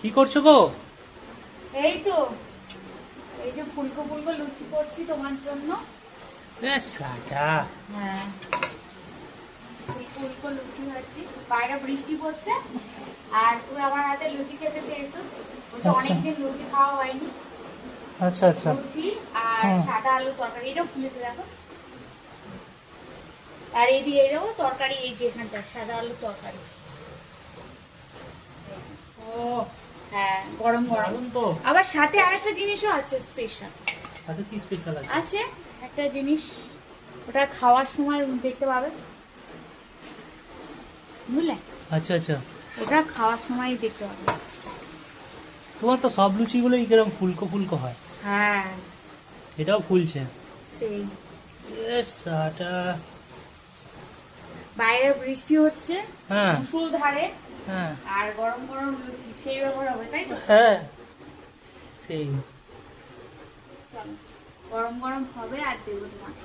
কি করছো গো? এই তো এই যে ফুলকো ফুলকো লুচি করছি তোমার জন্য। বেশ আচ্ছা। হ্যাঁ, ফুলকো লুচি হচ্ছে, বাইরে বৃষ্টি পড়ছে আর তুমি আমার হাতে লুচি খেতে চেয়েছো, বলছো আচ্ছা। অনেকদিন লুচি খাওয়া হয়নি। আচ্ছা আচ্ছা। লুচি আর হুম। সাদা আলু তরকারি, এটাও ফুলেছে দেখো। আর এই দিয়ে দেবো তরকারি, এই যে এখানটা সাদা আলু তরকারি। ও হ্যাঁ, গরম গরম। দারুণ তো। আবার সাথে আরেকটা জিনিসও আছে স্পেশাল। সাথে কি স্পেশাল আছে? আছে একটা জিনিস, ওটা খাওয়ার সময় দেখতে পাবে, বুঝলে? আচ্ছা আচ্ছা। ওটা খাওয়ার সময় দেখতে পাবে। তোমার তো সব লুচিগুলোই কিরকম ফুলকো ফুলকো হয়। হ্যাঁ, এটাও ফুলছে। সেই বেশ আটা। বাইরে বৃষ্টি হচ্ছে হ্যাঁ মুষলধারে, হ্যাঁ আর গরম গরম লুচি, সেই ব্যাপার হবে, তাই তো? হ্যাঁ সেই। চলো, গরম গরম হবে আর দেবো তোমাকে।